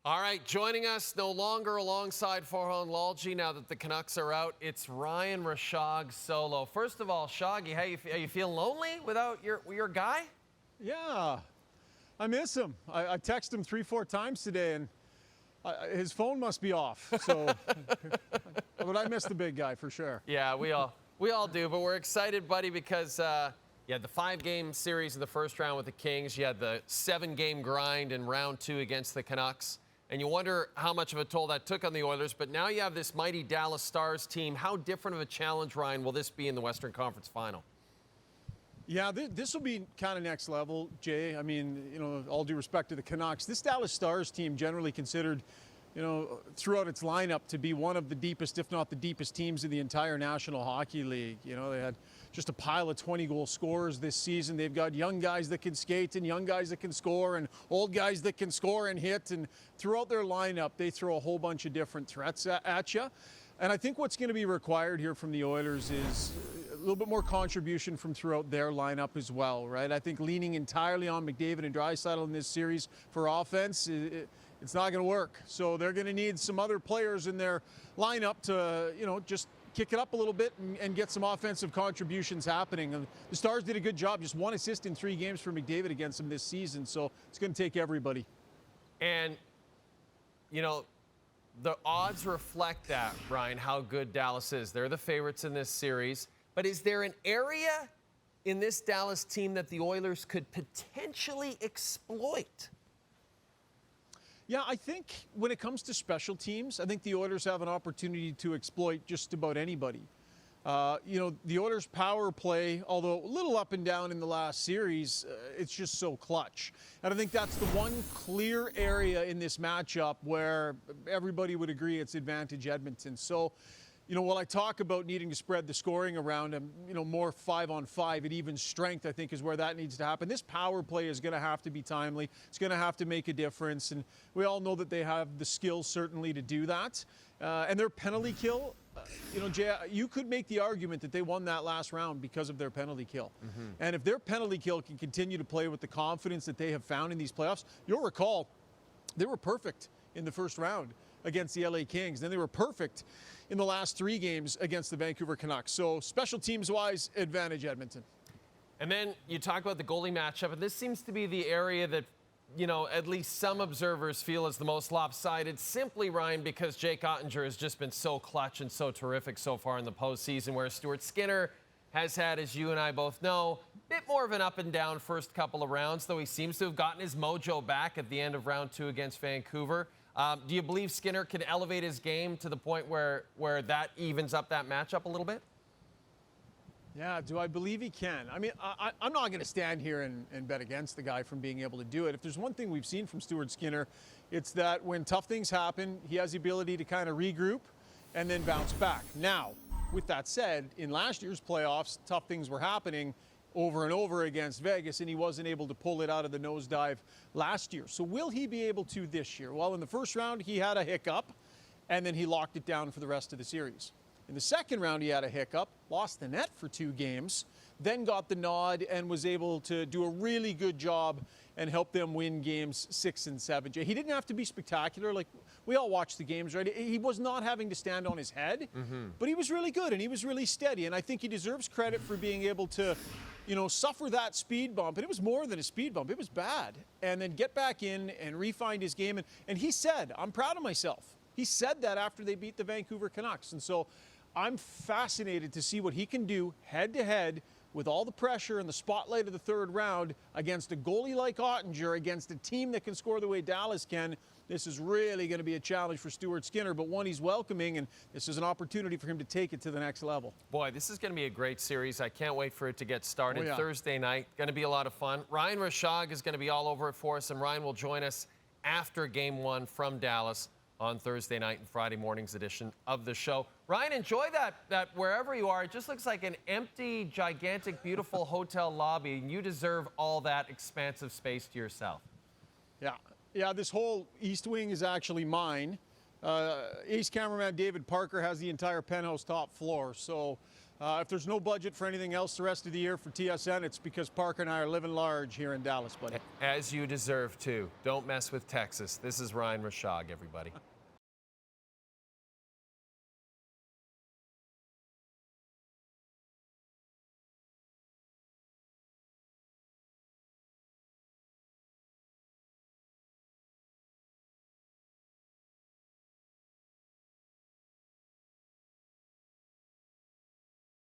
All right, joining us no longer alongside Farhan Lalji now that the Canucks are out, it's Ryan Rishaug solo. First of all, Shoggy, are you feeling lonely without your guy? Yeah, I miss him. I texted him 3-4 times today, and his phone must be off. So, but I miss the big guy for sure. Yeah, we all do. But we're excited, buddy, because you had the 5-game series in the first round with the Kings. You had the 7-game grind in round 2 against the Canucks. And you wonder how much of a toll that took on the Oilers. But now you have this mighty Dallas Stars team. How different of a challenge, Ryan, will this be in the Western Conference Final? Yeah, this will be kind of next level, Jay. I mean, all due respect to the Canucks, this Dallas Stars team generally considered, throughout its lineup to be one of the deepest, if not the deepest teams in the entire National Hockey League. They had just a pile of 20-goal scorers this season. They've got young guys that can skate and young guys that can score and old guys that can score and hit. And throughout their lineup, they throw a whole bunch of different threats at you. And I think what's going to be required here from the Oilers is a little bit more contribution from throughout their lineup as well, right? I think leaning entirely on McDavid and Draisaitl in this series for offense, it's not going to work. So they're going to need some other players in their lineup to, just kick it up a little bit and get some offensive contributions happening. And the Stars did a good job. Just 1 assist in 3 games for McDavid against them this season. So it's going to take everybody. And, the odds reflect that, Brian, how good Dallas is. They're the favorites in this series. But is there an area in this Dallas team that the Oilers could potentially exploit? Yeah, I think when it comes to special teams, I think the Oilers have an opportunity to exploit just about anybody. The Oilers' power play, although a little up and down in the last series, it's just so clutch. And I think that's the one clear area in this matchup where everybody would agree it's advantage Edmonton. So, while I talk about needing to spread the scoring around and, more 5-on-5 at even strength, I think is where that needs to happen. This power play is going to have to be timely. It's going to have to make a difference. And we all know that they have the skills certainly to do that. And their penalty kill, Jay, you could make the argument that they won that last round because of their penalty kill. Mm-hmm. And if their penalty kill can continue to play with the confidence that they have found in these playoffs, you'll recall they were perfect in the first round against the LA Kings. Then they were perfect in the last 3 games against the Vancouver Canucks. So special teams-wise, advantage Edmonton. And then you talk about the goalie matchup, and this seems to be the area that, at least some observers feel is the most lopsided, simply, Ryan, because Jake Ottinger has just been so clutch and so terrific so far in the postseason, where Stuart Skinner has had, as you and I both know, a bit more of an up-and-down first couple of rounds, though he seems to have gotten his mojo back at the end of round 2 against Vancouver. Do you believe Skinner can elevate his game to the point where that evens up that matchup a little bit? Yeah, do I believe he can? I mean, I'm not going to stand here and bet against the guy from being able to do it. If there's one thing we've seen from Stuart Skinner, it's that when tough things happen, he has the ability to kind of regroup and then bounce back. Now, with that said, in last year's playoffs, tough things were happening over and over against Vegas, and he wasn't able to pull it out of the nosedive last year. So will he be able to this year? Well, in the first round, he had a hiccup, and then he locked it down for the rest of the series. In the second round, he had a hiccup, lost the net for 2 games, then got the nod and was able to do a really good job and help them win games 6 and 7. He didn't have to be spectacular. Like, we all watch the games, right? He was not having to stand on his head, but he was really good and he was really steady. And I think he deserves credit for being able to, suffer that speed bump. And it was more than a speed bump. It was bad. And then get back in and refine his game. And he said, I'm proud of myself. He said that after they beat the Vancouver Canucks. And so I'm fascinated to see what he can do head-to-head with all the pressure and the spotlight of the third round against a goalie like Ottinger, against a team that can score the way Dallas can. This is really going to be a challenge for Stuart Skinner, but one he's welcoming, and this is an opportunity for him to take it to the next level. Boy, this is going to be a great series. I can't wait for it to get started. Oh, yeah. Thursday night. Going to be a lot of fun. Ryan Rishaug is going to be all over it for us, and Ryan will join us after Game 1 from Dallas on Thursday night and Friday morning's edition of the show. Ryan, enjoy that wherever you are. It just looks like an empty, gigantic, beautiful hotel lobby, and you deserve all that expansive space to yourself. Yeah, this whole East Wing is actually mine. Ace cameraman David Parker has the entire penthouse top floor, so If there's no budget for anything else the rest of the year for TSN, it's because Parker and I are living large here in Dallas, buddy. As you deserve to. Don't mess with Texas. This is Ryan Rishaug, everybody.